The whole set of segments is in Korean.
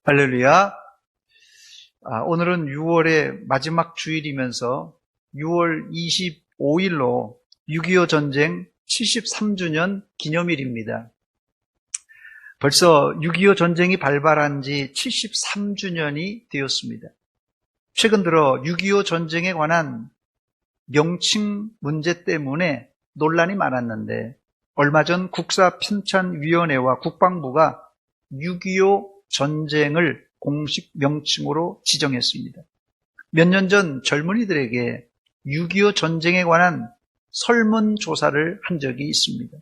할렐루야. 오늘은 6월의 마지막 주일이면서 6월 25일로 6.25 전쟁 73주년 기념일입니다. 벌써 6.25 전쟁이 발발한 지 73주년이 되었습니다. 최근 들어 6.25 전쟁에 관한 명칭 문제 때문에 논란이 많았는데, 얼마 전 국사편찬위원회와 국방부가 6.25 전쟁을 공식 명칭으로 지정했습니다. 몇 년 전 젊은이들에게 6.25 전쟁에 관한 설문조사를 한 적이 있습니다.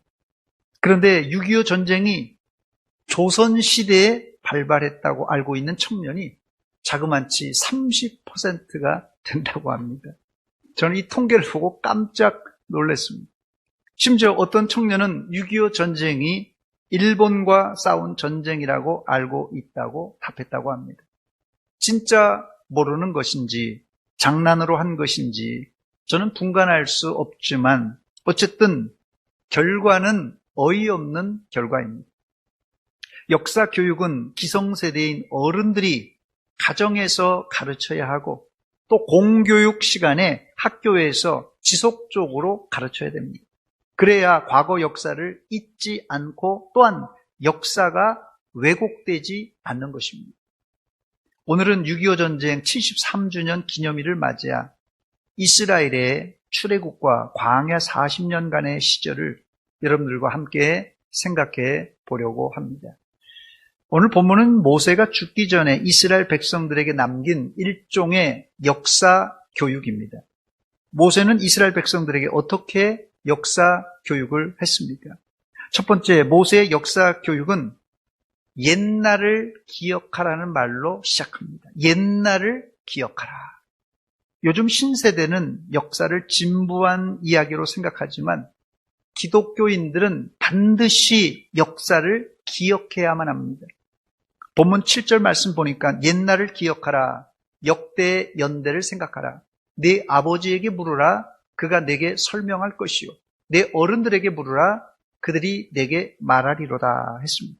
그런데 6.25 전쟁이 조선시대에 발발했다고 알고 있는 청년이 자그마치 30%가 된다고 합니다. 저는 이 통계를 보고 깜짝 놀랐습니다. 심지어 어떤 청년은 6.25 전쟁이 일본과 싸운 전쟁이라고 알고 있다고 답했다고 합니다. 진짜 모르는 것인지 장난으로 한 것인지 저는 분간할 수 없지만 어쨌든 결과는 어이없는 결과입니다. 역사 교육은 기성세대인 어른들이 가정에서 가르쳐야 하고, 또 공교육 시간에 학교에서 지속적으로 가르쳐야 됩니다. 그래야 과거 역사를 잊지 않고 또한 역사가 왜곡되지 않는 것입니다. 오늘은 6.25 전쟁 73주년 기념일을 맞이해 이스라엘의 출애굽과 광야 40년간의 시절을 여러분들과 함께 생각해 보려고 합니다. 오늘 본문은 모세가 죽기 전에 이스라엘 백성들에게 남긴 일종의 역사 교육입니다. 모세는 이스라엘 백성들에게 어떻게 역사 교육을 했습니까? 첫 번째, 모세의 역사 교육은 옛날을 기억하라는 말로 시작합니다. 옛날을 기억하라. 요즘 신세대는 역사를 진부한 이야기로 생각하지만 기독교인들은 반드시 역사를 기억해야만 합니다. 본문 7절 말씀 보니까 옛날을 기억하라. 역대 연대를 생각하라. 네 아버지에게 물으라. 그가 내게 설명할 것이요. 내 어른들에게 물으라. 그들이 내게 말하리로다 했습니다.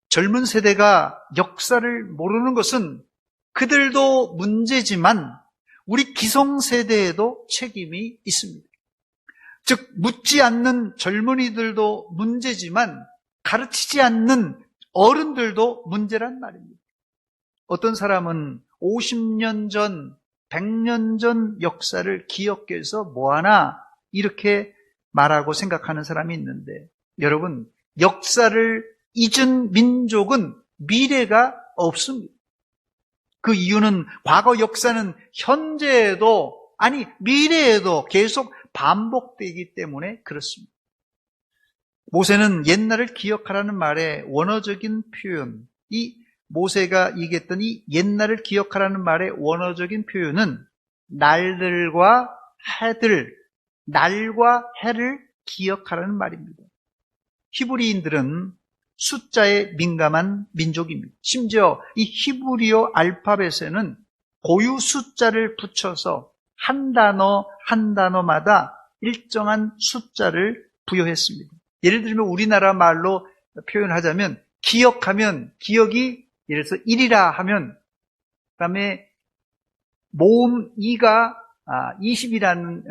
젊은 세대가 역사를 모르는 것은 그들도 문제지만 우리 기성세대에도 책임이 있습니다. 즉, 묻지 않는 젊은이들도 문제지만 가르치지 않는 어른들도 문제란 말입니다. 어떤 사람은 50년 전, 100년 전 역사를 기억해서 뭐하나 이렇게 말하고 생각하는 사람이 있는데, 여러분, 역사를 잊은 민족은 미래가 없습니다. 그 이유는 과거 역사는 현재에도, 아니 미래에도 계속 반복되기 때문에 그렇습니다. 모세는 옛날을 기억하라는 말의 원어적인 표현, 이 모세가 얘기했던 이 옛날을 기억하라는 말의 원어적인 표현은 날들과 해들, 날과 해를 기억하라는 말입니다. 히브리인들은 숫자에 민감한 민족입니다. 심지어 이 히브리어 알파벳에는 고유 숫자를 붙여서 한 단어 한 단어마다 일정한 숫자를 부여했습니다. 예를 들면 우리나라 말로 표현하자면, 기억하면, 기억이 예를 들어서 1이라 하면, 그 다음에 모음 2가 20이라는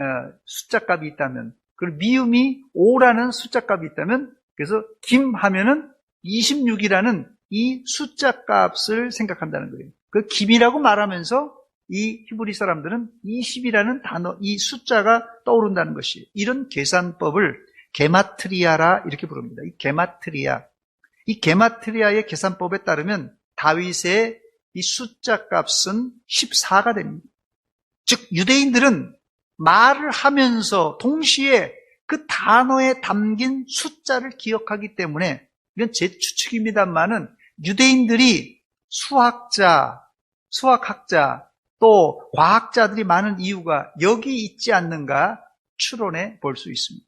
숫자값이 있다면, 그리고 미음이 5라는 숫자값이 있다면, 그래서 김 하면은 26이라는 이 숫자값을 생각한다는 거예요. 그 김이라고 말하면서 이 히브리 사람들은 20이라는 단어, 이 숫자가 떠오른다는 것이에요. 이런 계산법을 게마트리아라 이렇게 부릅니다. 이 게마트리아의 계산법에 따르면 다윗의 이 숫자 값은 14가 됩니다. 즉, 유대인들은 말을 하면서 동시에 그 단어에 담긴 숫자를 기억하기 때문에, 이건 제 추측입니다만은 유대인들이 수학자, 또 과학자들이 많은 이유가 여기 있지 않는가 추론해 볼 수 있습니다.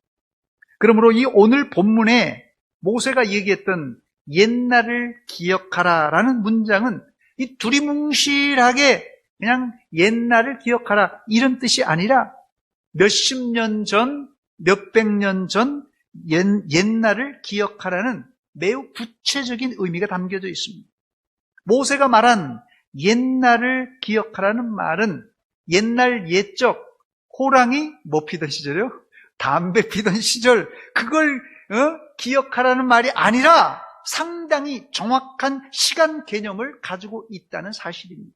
그러므로 이 오늘 본문에 모세가 얘기했던 옛날을 기억하라라는 문장은 이 두리뭉실하게 그냥 옛날을 기억하라 이런 뜻이 아니라 몇십 년 전, 몇백 년 전 옛날을 기억하라는 매우 구체적인 의미가 담겨져 있습니다. 모세가 말한 옛날을 기억하라는 말은 옛날 옛적 호랑이 뭐 피던 시절이요? 담배 피던 시절, 그걸 기억하라는 말이 아니라 상당히 정확한 시간 개념을 가지고 있다는 사실입니다.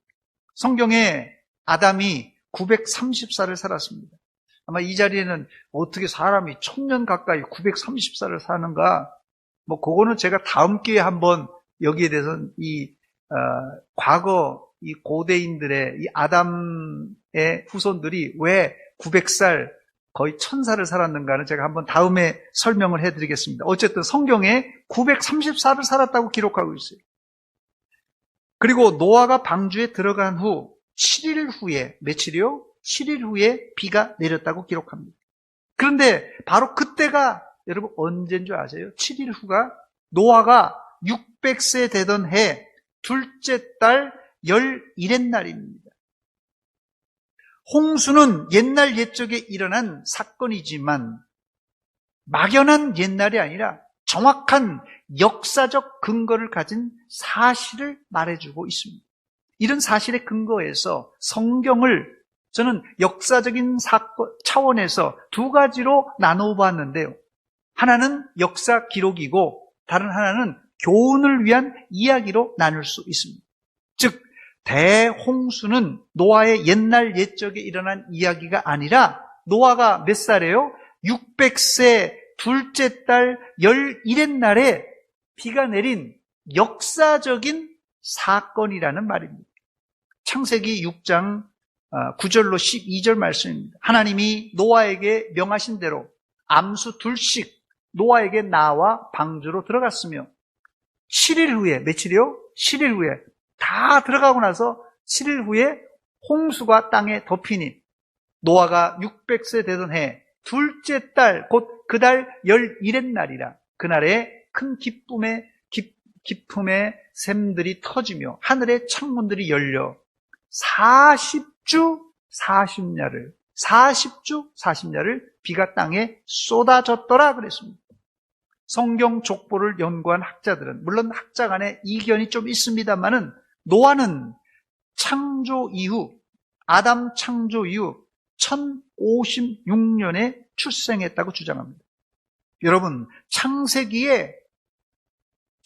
성경에 아담이 930살을 살았습니다. 아마 이 자리에는 어떻게 사람이 1000년 가까이 930살을 사는가, 뭐 그거는 제가 다음 기회에 한번 여기에 대해서는 과거 이 고대인들의 이 아담의 후손들이 왜 900살 거의 1000살을 살았는가는 제가 한번 다음에 설명을 해드리겠습니다. 어쨌든 성경에 930살을 살았다고 기록하고 있어요. 그리고 노아가 방주에 들어간 후 7일 후에, 며칠이요? 7일 후에 비가 내렸다고 기록합니다. 그런데 바로 그때가 여러분 언제인 줄 아세요? 7일 후가 노아가 600세 되던 해 둘째 달 11의 날입니다. 홍수는 옛날 옛적에 일어난 사건이지만 막연한 옛날이 아니라 정확한 역사적 근거를 가진 사실을 말해주고 있습니다. 이런 사실의 근거에서 성경을 저는 역사적인 사건 차원에서 두 가지로 나누어 봤는데요. 하나는 역사 기록이고 다른 하나는 교훈을 위한 이야기로 나눌 수 있습니다. 즉 대홍수는 노아의 옛날 옛적에 일어난 이야기가 아니라 노아가 몇 살이에요? 600세 둘째 달 11의 날에 비가 내린 역사적인 사건이라는 말입니다. 창세기 6장 9절로 12절 말씀입니다. 하나님이 노아에게 명하신 대로 암수 둘씩 노아에게 나와 방주로 들어갔으며 7일 후에, 며칠이요? 7일 후에 다 들어가고 나서 7일 후에 홍수가 땅에 덮이니 노아가 600세 되던 해 둘째 달, 곧 그 달 11의 날이라 그날에 큰 기쁨의 샘들이 터지며 하늘의 창문들이 열려 40주 40야를 비가 땅에 쏟아졌더라 그랬습니다. 성경 족보를 연구한 학자들은 물론 학자 간에 이견이 좀 있습니다만은 노아는 아담 창조 이후 1056년에 출생했다고 주장합니다. 여러분, 창세기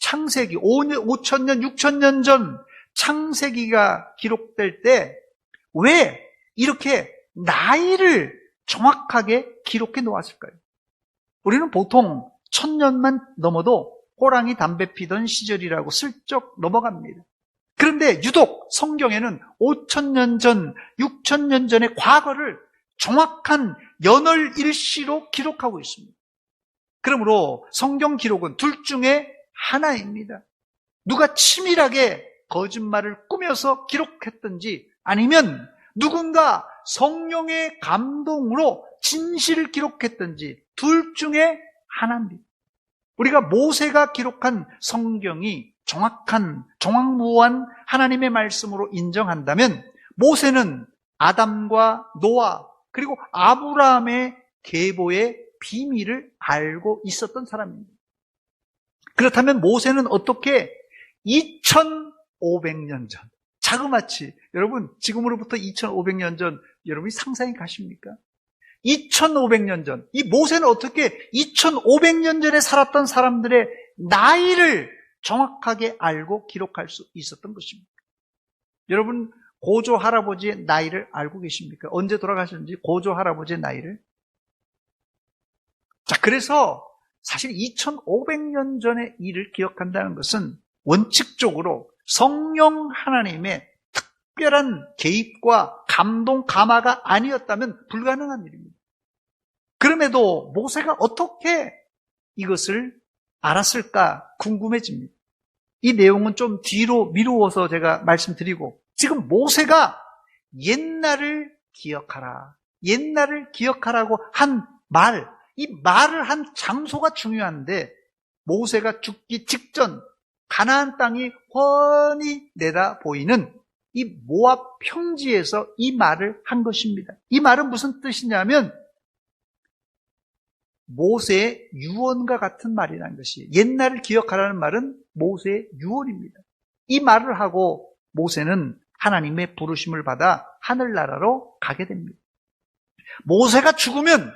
5000년, 6000년 전 창세기가 기록될 때 왜 이렇게 나이를 정확하게 기록해 놓았을까요? 우리는 보통 1000년만 넘어도 호랑이 담배 피던 시절이라고 슬쩍 넘어갑니다. 그런데 유독 성경에는 5000년 전, 6000년 전의 과거를 정확한 연월일시로 기록하고 있습니다. 그러므로 성경 기록은 둘 중에 하나입니다. 누가 치밀하게 거짓말을 꾸며서 기록했든지 아니면 누군가 성령의 감동으로 진실을 기록했든지 둘 중에 하나입니다. 우리가 모세가 기록한 성경이 정확한 정확무한 하나님의 말씀으로 인정한다면 모세는 아담과 노아 그리고 아브라함의 계보의 비밀을 알고 있었던 사람입니다. 그렇다면 모세는 어떻게 2500년 전 자그마치 여러분 지금으로부터 2500년 전 여러분이 상상이 가십니까? 2500년 전 이 모세는 어떻게 2500년 전에 살았던 사람들의 나이를 정확하게 알고 기록할 수 있었던 것입니다. 여러분 고조 할아버지의 나이를 알고 계십니까? 언제 돌아가셨는지 고조 할아버지의 나이를? 자, 그래서 사실 2500년 전의 일을 기억한다는 것은 원칙적으로 성령 하나님의 특별한 개입과 감동, 감화가 아니었다면 불가능한 일입니다. 그럼에도 모세가 어떻게 이것을 알았을까 궁금해집니다. 이 내용은 좀 뒤로 미루어서 제가 말씀드리고 지금 모세가 옛날을 기억하라고 한 말, 이 말을 한 장소가 중요한데 모세가 죽기 직전 가나안 땅이 훤히 내다 보이는 이 모압 평지에서 이 말을 한 것입니다. 이 말은 무슨 뜻이냐면 모세의 유언과 같은 말이라는 것이에요. 옛날을 기억하라는 말은 모세의 유언입니다. 이 말을 하고 모세는 하나님의 부르심을 받아 하늘나라로 가게 됩니다. 모세가 죽으면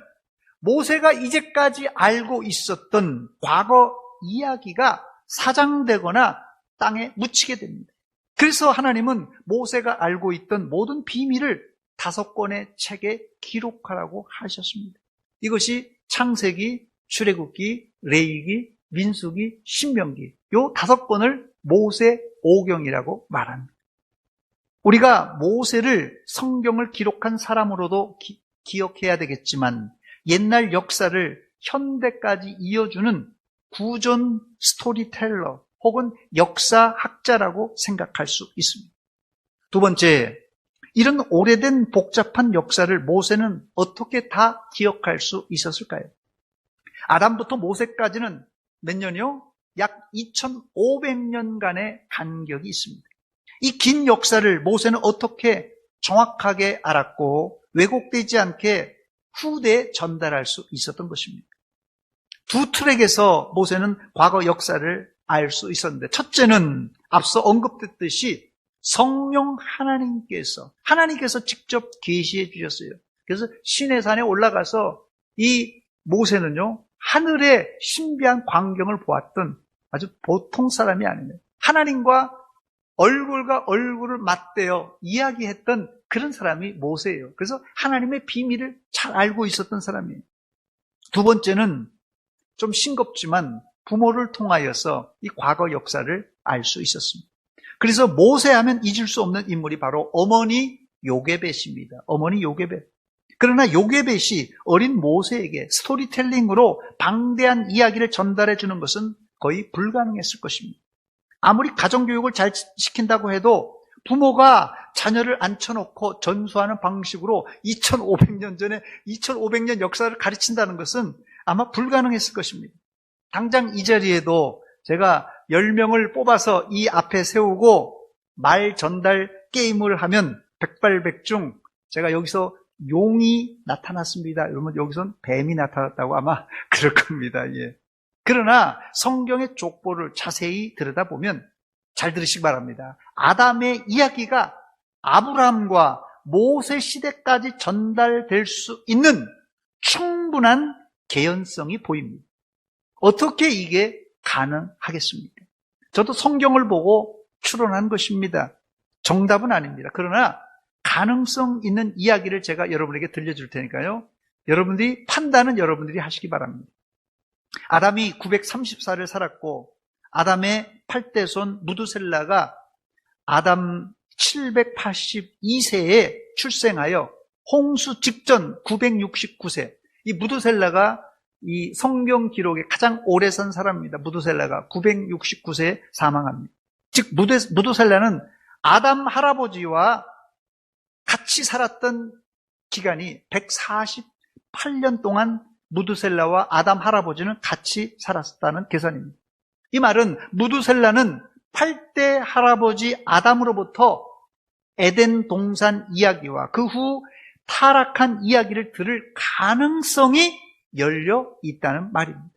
모세가 이제까지 알고 있었던 과거 이야기가 사장되거나 땅에 묻히게 됩니다. 그래서 하나님은 모세가 알고 있던 모든 비밀을 5권의 책에 기록하라고 하셨습니다. 이것이 창세기, 출애굽기, 레위기, 민수기, 신명기, 요 5권을 모세 오경이라고 말합니다. 우리가 모세를 성경을 기록한 사람으로도 기억해야 되겠지만 옛날 역사를 현대까지 이어주는 구전 스토리텔러 혹은 역사학자라고 생각할 수 있습니다. 두 번째, 이런 오래된 복잡한 역사를 모세는 어떻게 다 기억할 수 있었을까요? 아담부터 모세까지는 몇 년이요? 약 2500년간의 간격이 있습니다. 이 긴 역사를 모세는 어떻게 정확하게 알았고 왜곡되지 않게 후대에 전달할 수 있었던 것입니다. 두 트랙에서 모세는 과거 역사를 알 수 있었는데, 첫째는 앞서 언급됐듯이 성령 하나님께서 직접 계시해 주셨어요. 그래서 시내산에 올라가서 이 모세는요, 하늘의 신비한 광경을 보았던 아주 보통 사람이 아니에요. 하나님과 얼굴과 얼굴을 맞대어 이야기했던 그런 사람이 모세예요. 그래서 하나님의 비밀을 잘 알고 있었던 사람이에요. 두 번째는 좀 싱겁지만 부모를 통하여서 이 과거 역사를 알 수 있었습니다. 그래서 모세하면 잊을 수 없는 인물이 바로 어머니 요게벳입니다. 어머니 요게벳. 그러나 요게벳이 어린 모세에게 스토리텔링으로 방대한 이야기를 전달해 주는 것은 거의 불가능했을 것입니다. 아무리 가정교육을 잘 시킨다고 해도 부모가 자녀를 앉혀놓고 전수하는 방식으로 2500년 전에 2500년 역사를 가르친다는 것은 아마 불가능했을 것입니다. 당장 이 자리에도 제가 10명을 뽑아서 이 앞에 세우고 말 전달 게임을 하면 백발백중 제가 여기서 용이 나타났습니다. 이러면 여기선 뱀이 나타났다고 아마 그럴 겁니다. 예. 그러나 성경의 족보를 자세히 들여다보면 잘 들으시기 바랍니다. 아담의 이야기가 아브라함과 모세 시대까지 전달될 수 있는 충분한 개연성이 보입니다. 어떻게 이게 가능하겠습니까? 저도 성경을 보고 추론한 것입니다. 정답은 아닙니다. 그러나 가능성 있는 이야기를 제가 여러분에게 들려줄 테니까요. 여러분들이 판단은 여러분들이 하시기 바랍니다. 아담이 934를 살았고 아담의 8대손 무두셀라가 아담 782세에 출생하여 홍수 직전 969세, 이 무두셀라가 이 성경 기록에 가장 오래 산 사람입니다. 무두셀라가 969세에 사망합니다. 즉 무두셀라는 아담 할아버지와 같이 살았던 기간이 148년 동안 무두셀라와 아담 할아버지는 같이 살았다는 계산입니다. 이 말은 무두셀라는 8대 할아버지 아담으로부터 에덴 동산 이야기와 그 후 타락한 이야기를 들을 가능성이 열려 있다는 말입니다.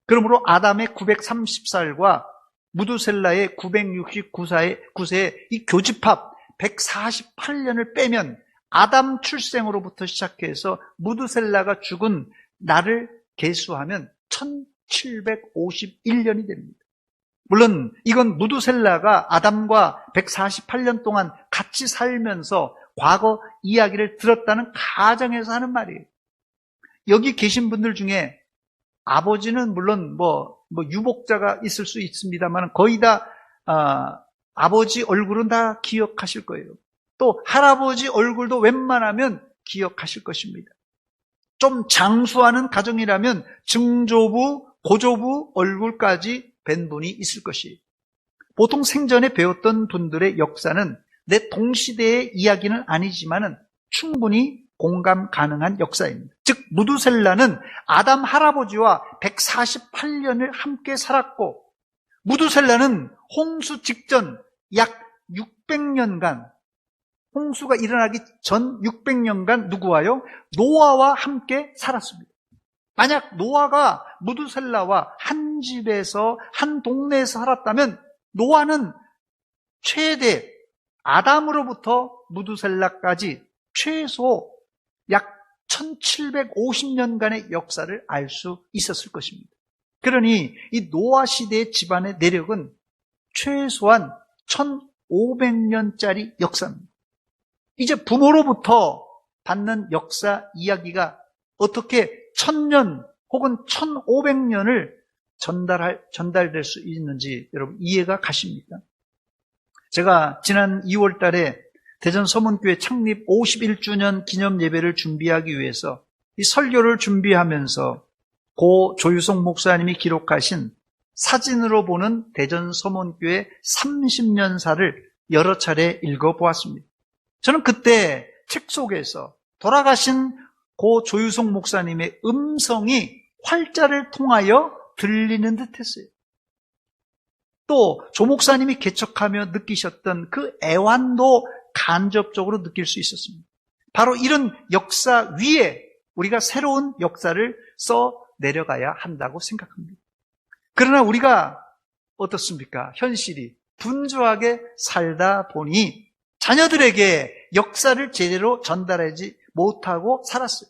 그러므로 아담의 930살과 무두셀라의 969세의 이 교집합 148년을 빼면 아담 출생으로부터 시작해서 무두셀라가 죽은 날을 계수하면 1751년이 됩니다. 물론 이건 무두셀라가 아담과 148년 동안 같이 살면서 과거 이야기를 들었다는 가정에서 하는 말이에요. 여기 계신 분들 중에 아버지는 물론 유복자가 있을 수 있습니다만 거의 다 아버지 얼굴은 다 기억하실 거예요. 또 할아버지 얼굴도 웬만하면 기억하실 것입니다. 좀 장수하는 가정이라면 증조부, 고조부 얼굴까지 뵌 분이 있을 것이에요. 보통 생전에 배웠던 분들의 역사는 내 동시대의 이야기는 아니지만 충분히 공감 가능한 역사입니다. 즉 무두셀라는 아담 할아버지와 148년을 함께 살았고 무두셀라는 홍수 직전 약 600년간 홍수가 일어나기 전 600년간 누구와요? 노아와 함께 살았습니다. 만약 노아가 무두셀라와 한 집에서 한 동네에서 살았다면 노아는 최대 아담으로부터 무두셀라까지 최소 약 1750년간의 역사를 알 수 있었을 것입니다. 그러니 이 노아 시대의 집안의 내력은 최소한 1500년짜리 역사입니다. 이제 부모로부터 받는 역사 이야기가 어떻게 1000년 혹은 1500년을 전달될 수 있는지 여러분 이해가 가십니까? 제가 지난 2월 달에 대전 서문교회 창립 51주년 기념 예배를 준비하기 위해서 이 설교를 준비하면서 고 조유성 목사님이 기록하신 사진으로 보는 대전 서문교회 30년사를 여러 차례 읽어보았습니다. 저는 그때 책 속에서 돌아가신 고 조유성 목사님의 음성이 활자를 통하여 들리는 듯했어요. 또 조 목사님이 개척하며 느끼셨던 그 애환도 간접적으로 느낄 수 있었습니다. 바로 이런 역사 위에 우리가 새로운 역사를 써 내려가야 한다고 생각합니다. 그러나 우리가 어떻습니까? 현실이 분주하게 살다 보니 자녀들에게 역사를 제대로 전달하지 못하고 살았어요.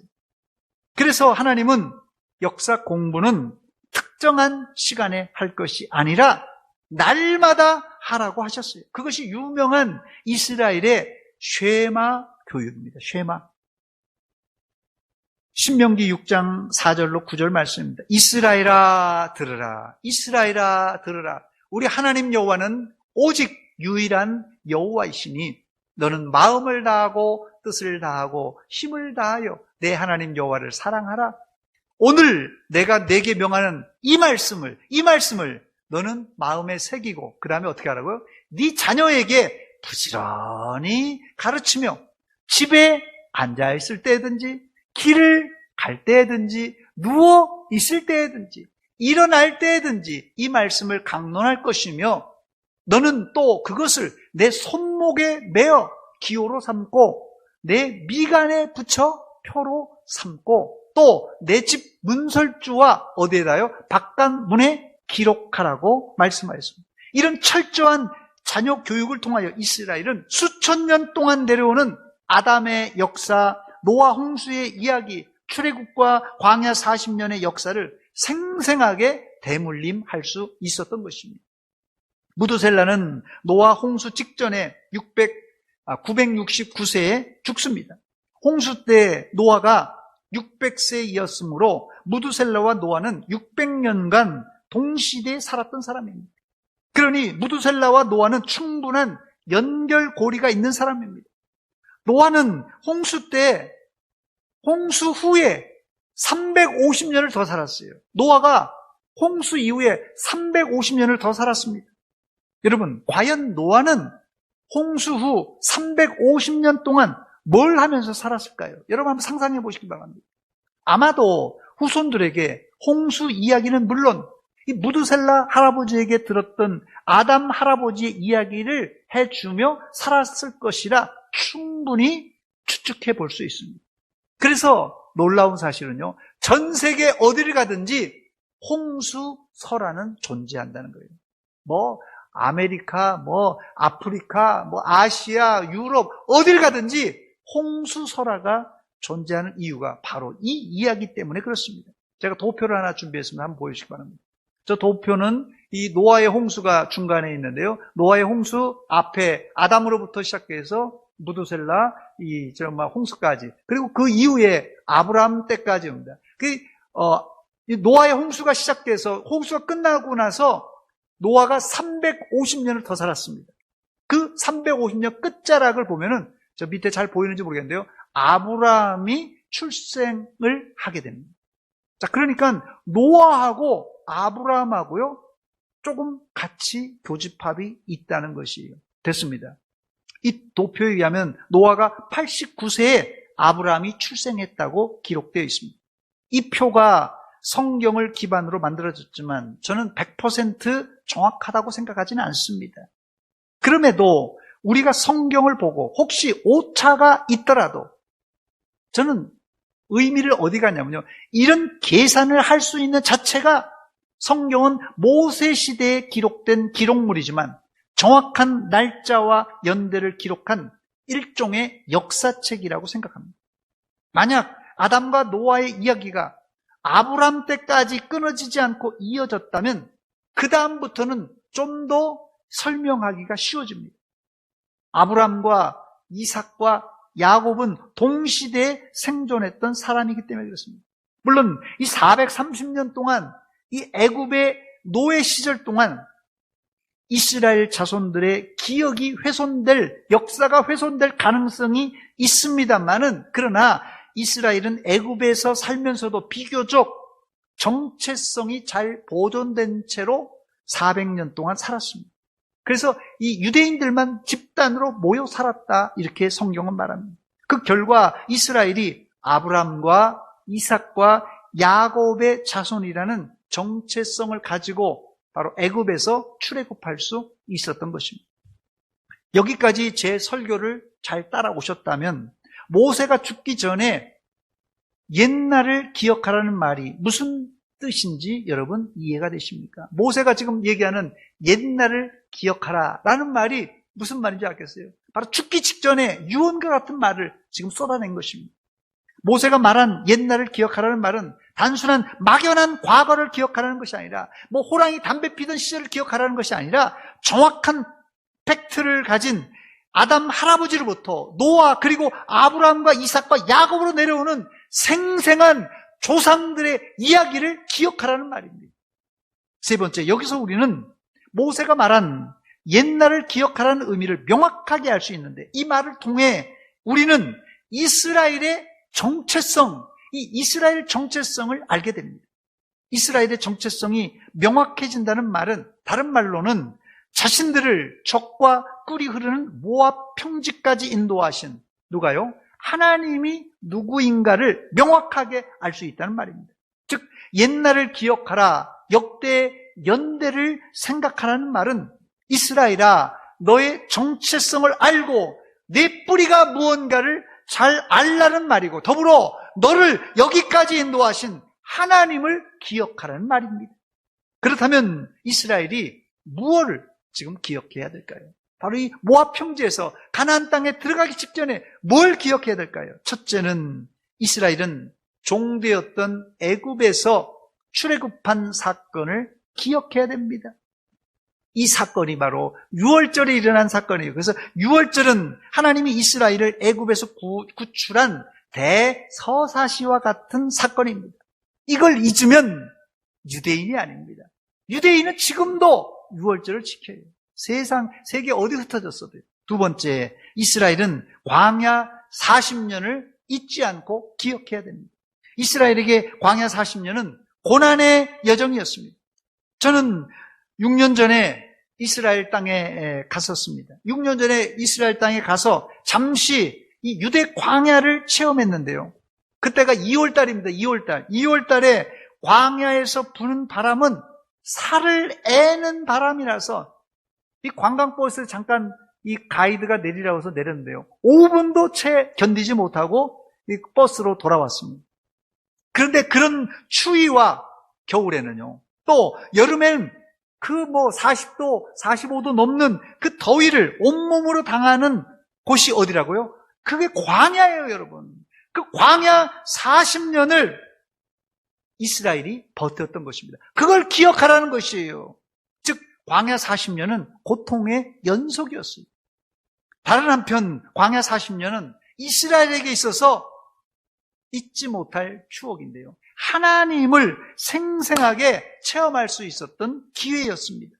그래서 하나님은 역사 공부는 특정한 시간에 할 것이 아니라 날마다 하라고 하셨어요. 그것이 유명한 이스라엘의 쉐마 교육입니다. 쉐마. 신명기 6장 4절로 9절 말씀입니다. 이스라엘아 들으라. 이스라엘아 들으라. 우리 하나님 여호와는 오직 유일한 여호와이시니 너는 마음을 다하고 뜻을 다하고 힘을 다하여 내 하나님 여호와를 사랑하라. 오늘 내가 내게 명하는 이 말씀을 너는 마음에 새기고 그 다음에 어떻게 하라고요? 네 자녀에게 부지런히 가르치며 집에 앉아있을 때든지 길을 갈 때든지 누워 있을 때든지 일어날 때든지 이 말씀을 강론할 것이며 너는 또 그것을 내 손목에 매어 기호로 삼고 내 미간에 붙여 표로 삼고 또 내 집 문설주와 어디에다요? 바깥문에 기록하라고 말씀하였습니다. 이런 철저한 자녀 교육을 통하여 이스라엘은 수천 년 동안 내려오는 아담의 역사, 노아 홍수의 이야기, 출애굽과 광야 40년의 역사를 생생하게 대물림할 수 있었던 것입니다. 무두셀라는 노아 홍수 직전에 969세에 죽습니다. 홍수 때 노아가 600세이었으므로 무두셀라와 노아는 600년간 동시대에 살았던 사람입니다. 그러니 무두셀라와 노아는 충분한 연결고리가 있는 사람입니다. 노아는 홍수 때, 홍수 후에 350년을 더 살았어요. 노아가 홍수 이후에 350년을 더 살았습니다. 여러분, 과연 노아는 홍수 후 350년 동안 뭘 하면서 살았을까요? 여러분 한번 상상해 보시기 바랍니다. 아마도 후손들에게 홍수 이야기는 물론 이 무두셀라 할아버지에게 들었던 아담 할아버지의 이야기를 해주며 살았을 것이라 충분히 추측해 볼 수 있습니다. 그래서 놀라운 사실은요, 전 세계 어디를 가든지 홍수설화는 존재한다는 거예요. 아메리카, 아프리카, 아시아, 유럽, 어딜 가든지 홍수설화가 존재하는 이유가 바로 이 이야기 때문에 그렇습니다. 제가 도표를 하나 준비했습니다. 한번 보여주시기 바랍니다. 저 도표는 이 노아의 홍수가 중간에 있는데요. 노아의 홍수 앞에 아담으로부터 시작해서 무두셀라, 홍수까지. 그리고 그 이후에 아브라함 때까지입니다. 노아의 홍수가 시작돼서 홍수가 끝나고 나서 노아가 350년을 더 살았습니다. 그 350년 끝자락을 보면은 저 밑에 잘 보이는지 모르겠는데요. 아브라함이 출생을 하게 됩니다. 자, 그러니까 노아하고 아브라함하고요, 조금 같이 교집합이 있다는 것이 됐습니다. 이 도표에 의하면 노아가 89세에 아브라함이 출생했다고 기록되어 있습니다. 이 표가 성경을 기반으로 만들어졌지만 저는 100% 정확하다고 생각하지는 않습니다. 그럼에도 우리가 성경을 보고 혹시 오차가 있더라도 저는 의미를 어디 가냐면요, 이런 계산을 할 수 있는 자체가 성경은 모세 시대에 기록된 기록물이지만 정확한 날짜와 연대를 기록한 일종의 역사책이라고 생각합니다. 만약 아담과 노아의 이야기가 아브람 때까지 끊어지지 않고 이어졌다면 그 다음부터는 좀 더 설명하기가 쉬워집니다. 아브람과 이삭과 야곱은 동시대에 생존했던 사람이기 때문에 그렇습니다. 물론 이 430년 동안 이 애굽의 노예 시절 동안 이스라엘 자손들의 기억이 훼손될, 역사가 훼손될 가능성이 있습니다만은, 그러나 이스라엘은 애굽에서 살면서도 비교적 정체성이 잘 보존된 채로 400년 동안 살았습니다. 그래서 이 유대인들만 집단으로 모여 살았다, 이렇게 성경은 말합니다. 그 결과 이스라엘이 아브람과 이삭과 야곱의 자손이라는 정체성을 가지고 바로 애굽에서 출애굽할 수 있었던 것입니다. 여기까지 제 설교를 잘 따라오셨다면 모세가 죽기 전에 옛날을 기억하라는 말이 무슨 뜻인지 여러분 이해가 되십니까? 모세가 지금 얘기하는 옛날을 기억하라라는 말이 무슨 말인지 알겠어요? 바로 죽기 직전에 유언과 같은 말을 지금 쏟아낸 것입니다. 모세가 말한 옛날을 기억하라는 말은 단순한 막연한 과거를 기억하라는 것이 아니라 호랑이 담배 피던 시절을 기억하라는 것이 아니라 정확한 팩트를 가진 아담 할아버지로부터 노아 그리고 아브라함과 이삭과 야곱으로 내려오는 생생한 조상들의 이야기를 기억하라는 말입니다. 세 번째, 여기서 우리는 모세가 말한 옛날을 기억하라는 의미를 명확하게 알 수 있는데 이 말을 통해 우리는 이스라엘의 정체성, 이 이스라엘 정체성을 알게 됩니다. 이스라엘의 정체성이 명확해진다는 말은 다른 말로는 자신들을 적과 꿀이 흐르는 모압 평지까지 인도하신 누가요? 하나님이 누구인가를 명확하게 알 수 있다는 말입니다. 즉 옛날을 기억하라, 역대 연대를 생각하라는 말은 이스라엘아, 너의 정체성을 알고 내 뿌리가 무언가를 잘 알라는 말이고 더불어 너를 여기까지 인도하신 하나님을 기억하라는 말입니다. 그렇다면 이스라엘이 무엇을 지금 기억해야 될까요? 바로 이 모압 평지에서 가나안 땅에 들어가기 직전에 뭘 기억해야 될까요? 첫째는 이스라엘은 종되었던 애굽에서 출애굽한 사건을 기억해야 됩니다. 이 사건이 바로 유월절에 일어난 사건이에요. 그래서 유월절은 하나님이 이스라엘을 애굽에서 구출한 대서사시와 같은 사건입니다. 이걸 잊으면 유대인이 아닙니다. 유대인은 지금도 유월절을 지켜요. 세계 어디 흩어졌어도요. 두 번째, 이스라엘은 광야 40년을 잊지 않고 기억해야 됩니다. 이스라엘에게 광야 40년은 고난의 여정이었습니다. 저는 6년 전에 이스라엘 땅에 갔었습니다. 6년 전에 이스라엘 땅에 가서 잠시 이 유대 광야를 체험했는데요. 그때가 2월달입니다. 2월달에 광야에서 부는 바람은 살을 애는 바람이라서 이 관광버스에 잠깐 이 가이드가 내리라고 해서 내렸는데요. 5분도 채 견디지 못하고 이 버스로 돌아왔습니다. 그런데 그런 추위와 겨울에는요, 또 여름에는 40도, 45도 넘는 그 더위를 온몸으로 당하는 곳이 어디라고요? 그게 광야예요, 여러분. 그 광야 40년을 이스라엘이 버텼던 것입니다. 그걸 기억하라는 것이에요. 즉, 광야 40년은 고통의 연속이었어요. 다른 한편 광야 40년은 이스라엘에게 있어서 잊지 못할 추억인데요. 하나님을 생생하게 체험할 수 있었던 기회였습니다.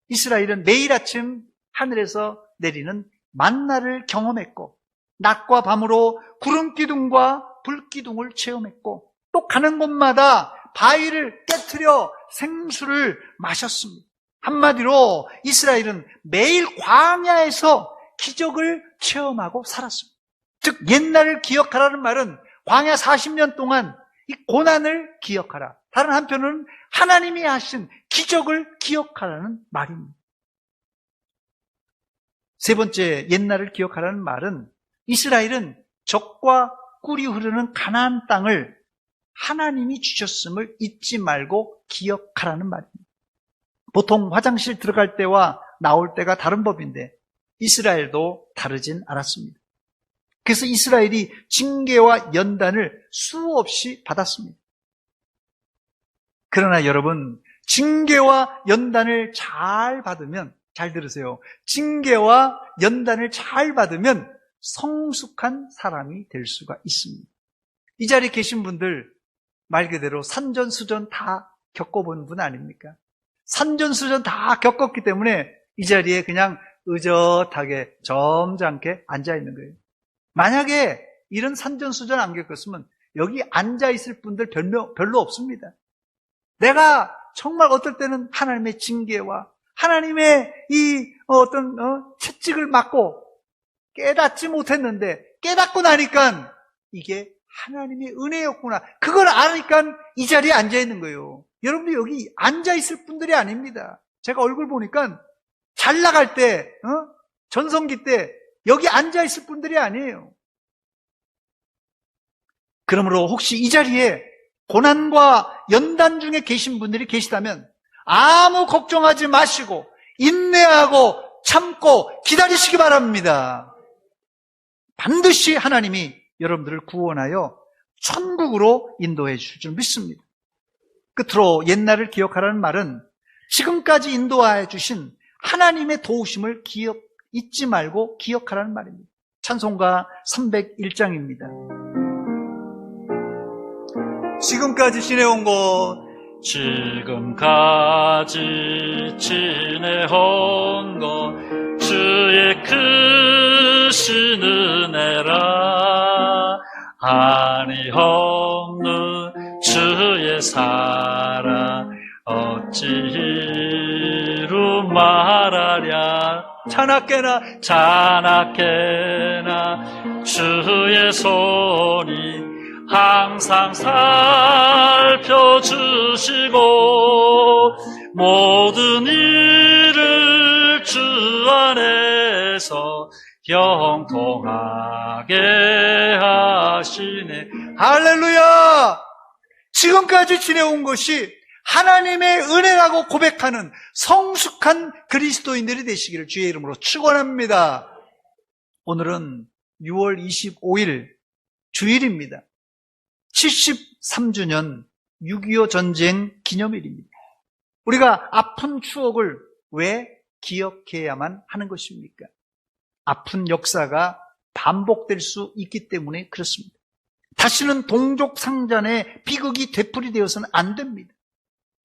이스라엘은 매일 아침 하늘에서 내리는 만나를 경험했고 낮과 밤으로 구름 기둥과 불 기둥을 체험했고 또 가는 곳마다 바위를 깨트려 생수를 마셨습니다. 한마디로 이스라엘은 매일 광야에서 기적을 체험하고 살았습니다. 즉 옛날을 기억하라는 말은 광야 40년 동안 이 고난을 기억하라. 다른 한편은 하나님이 하신 기적을 기억하라는 말입니다. 세 번째, 옛날을 기억하라는 말은 이스라엘은 적과 꿀이 흐르는 가나안 땅을 하나님이 주셨음을 잊지 말고 기억하라는 말입니다. 보통 화장실 들어갈 때와 나올 때가 다른 법인데 이스라엘도 다르진 않았습니다. 그래서 이스라엘이 징계와 연단을 수없이 받았습니다. 그러나 여러분, 징계와 연단을 잘 받으면, 잘 들으세요. 징계와 연단을 잘 받으면 성숙한 사람이 될 수가 있습니다. 이 자리에 계신 분들 말 그대로 산전수전 다 겪어본 분 아닙니까? 산전수전 다 겪었기 때문에 이 자리에 그냥 의젓하게 점잖게 앉아있는 거예요. 만약에 이런 산전수전 안 겪었으면 여기 앉아있을 분들 별로 없습니다. 내가 정말 어떨 때는 하나님의 징계와 하나님의 이 어떤 채찍을 맞고 깨닫지 못했는데 깨닫고 나니까 이게 하나님의 은혜였구나. 그걸 아니까 이 자리에 앉아있는 거예요. 여러분들 여기 앉아있을 분들이 아닙니다. 제가 얼굴 보니까 잘 나갈 때, 전성기 때 여기 앉아있을 분들이 아니에요. 그러므로 혹시 이 자리에 고난과 연단 중에 계신 분들이 계시다면 아무 걱정하지 마시고 인내하고 참고 기다리시기 바랍니다. 반드시 하나님이 여러분들을 구원하여 천국으로 인도해 주실 줄 믿습니다. 끝으로 옛날을 기억하라는 말은 지금까지 인도하여 주신 하나님의 도우심을 잊지 말고 기억하라는 말입니다. 찬송가 301장입니다. 지금까지 지내온 것, 지금까지 지내온 것 주의 크신 은혜라. 한이 없는 주의 사랑 어찌로 말하랴. 자나깨나 주의 손이 항상 살펴주시고 모든 일을 주 안에서 형통하게 하시네. 할렐루야! 지금까지 지내온 것이 하나님의 은혜라고 고백하는 성숙한 그리스도인들이 되시기를 주의 이름으로 축원합니다. 오늘은 6월 25일 주일입니다. 73주년 6.25 전쟁 기념일입니다. 우리가 아픈 추억을 왜 기억해야만 하는 것입니까? 아픈 역사가 반복될 수 있기 때문에 그렇습니다. 다시는 동족 상잔의 비극이 되풀이되어서는 안 됩니다.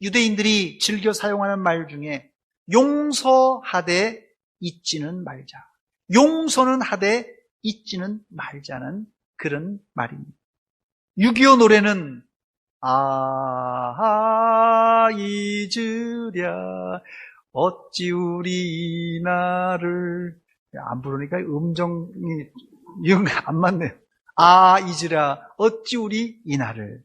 유대인들이 즐겨 사용하는 말 중에 용서하되 잊지는 말자, 용서는 하되 잊지는 말자는 그런 말입니다. 6.25 노래는 잊으랴 어찌 우리 나를, 안 부르니까 음정이 안 맞네요. 잊으랴 어찌 우리 이날을,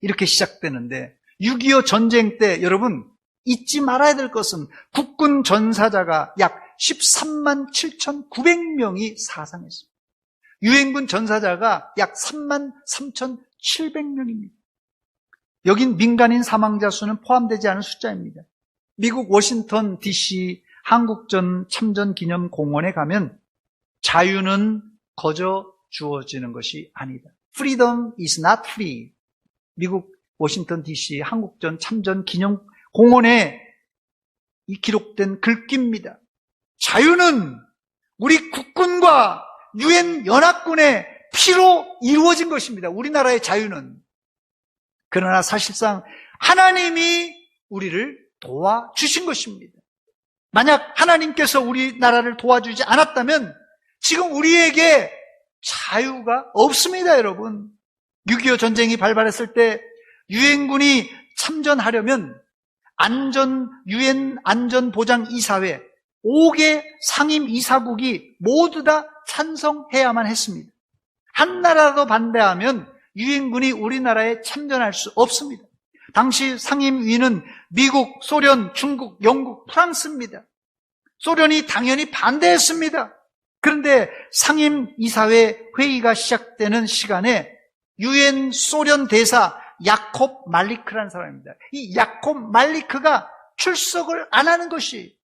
이렇게 시작되는데 6.25 전쟁 때 여러분 잊지 말아야 될 것은 국군 전사자가 약 13만 7,900명이 사상했습니다. 유엔군 전사자가 약 3만 3,700명입니다. 여긴 민간인 사망자 수는 포함되지 않은 숫자입니다. 미국 워싱턴 DC 한국전 참전 기념 공원에 가면 자유는 거저 주어지는 것이 아니다. Freedom is not free. 미국 워싱턴 DC 한국전 참전 기념 공원에 이 기록된 글귀입니다. 자유는 우리 국군과 유엔 연합군의 피로 이루어진 것입니다. 우리나라의 자유는. 그러나 사실상 하나님이 우리를 도와주신 것입니다. 만약 하나님께서 우리나라를 도와주지 않았다면 지금 우리에게 자유가 없습니다, 여러분. 6.25 전쟁이 발발했을 때 유엔군이 참전하려면 유엔 안전보장이사회 5개 상임 이사국이 모두 다 찬성해야만 했습니다. 한 나라도 반대하면 유엔군이 우리나라에 참전할 수 없습니다. 당시 상임위는 미국, 소련, 중국, 영국, 프랑스입니다. 소련이 당연히 반대했습니다. 그런데 상임이사회 회의가 시작되는 시간에 유엔 소련 대사 야콥 말리크라는 사람입니다. 이 야콥 말리크가 출석을 안 하는 것이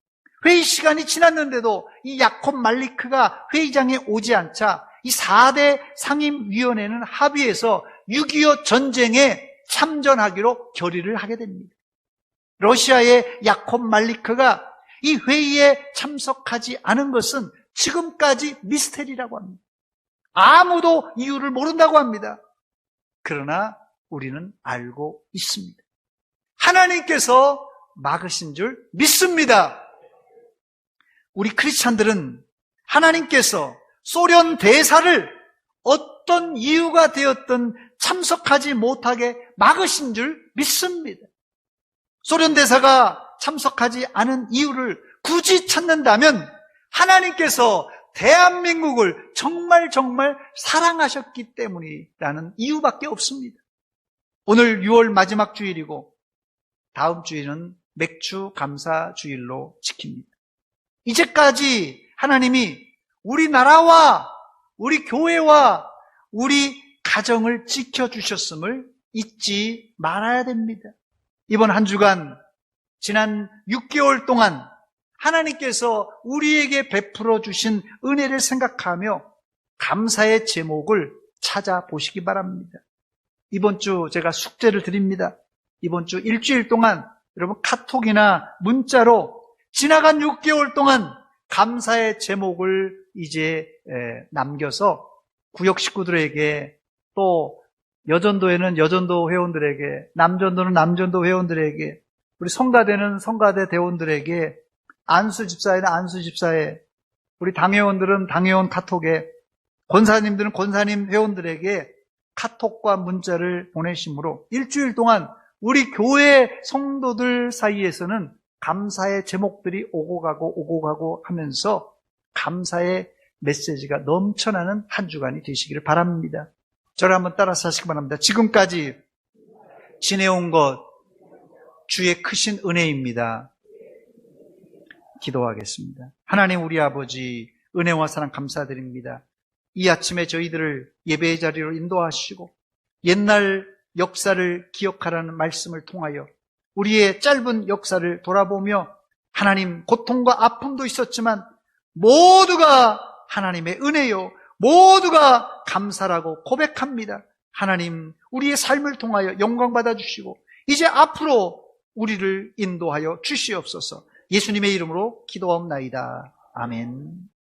회의 시간이 지났는데도 이 야콥 말리크가 회의장에 오지 않자 이 4대 상임위원회는 합의해서 6.25 전쟁에 참전하기로 결의를 하게 됩니다. 러시아의 야콥 말리크가 이 회의에 참석하지 않은 것은 지금까지 미스테리라고 합니다. 아무도 이유를 모른다고 합니다. 그러나 우리는 알고 있습니다. 하나님께서 막으신 줄 믿습니다. 우리 크리스찬들은 하나님께서 소련 대사를 어떤 이유가 되었든 참석하지 못하게 막으신 줄 믿습니다. 소련 대사가 참석하지 않은 이유를 굳이 찾는다면 하나님께서 대한민국을 정말 사랑하셨기 때문이라는 이유밖에 없습니다. 오늘 6월 마지막 주일이고 다음 주일은 맥주 감사 주일로 지킵니다. 이제까지 하나님이 우리나라와 우리 교회와 우리 가정을 지켜주셨음을 잊지 말아야 됩니다. 이번 한 주간 지난 6개월 동안 하나님께서 우리에게 베풀어 주신 은혜를 생각하며 감사의 제목을 찾아보시기 바랍니다. 이번 주 제가 숙제를 드립니다. 이번 주 일주일 동안 여러분 카톡이나 문자로 지나간 6개월 동안 감사의 제목을 이제 남겨서 구역 식구들에게, 또 여전도에는 여전도 회원들에게, 남전도는 남전도 회원들에게, 우리 성가대는 성가대 대원들에게, 안수집사에는 안수집사에, 우리 당회원들은 당회원 카톡에, 권사님들은 권사님 회원들에게 카톡과 문자를 보내심으로 일주일 동안 우리 교회 성도들 사이에서는 감사의 제목들이 오고 가고 하면서 감사의 메시지가 넘쳐나는 한 주간이 되시기를 바랍니다. 저를 한번 따라서 하시기 바랍니다. 지금까지 지내온 것 주의 크신 은혜입니다. 기도하겠습니다. 하나님 우리 아버지, 은혜와 사랑 감사드립니다. 이 아침에 저희들을 예배의 자리로 인도하시고 옛날 역사를 기억하라는 말씀을 통하여 우리의 짧은 역사를 돌아보며 하나님, 고통과 아픔도 있었지만 모두가 하나님의 은혜요, 모두가 감사라고 고백합니다. 하나님, 우리의 삶을 통하여 영광 받아주시고 이제 앞으로 우리를 인도하여 주시옵소서. 예수님의 이름으로 기도하옵나이다. 아멘.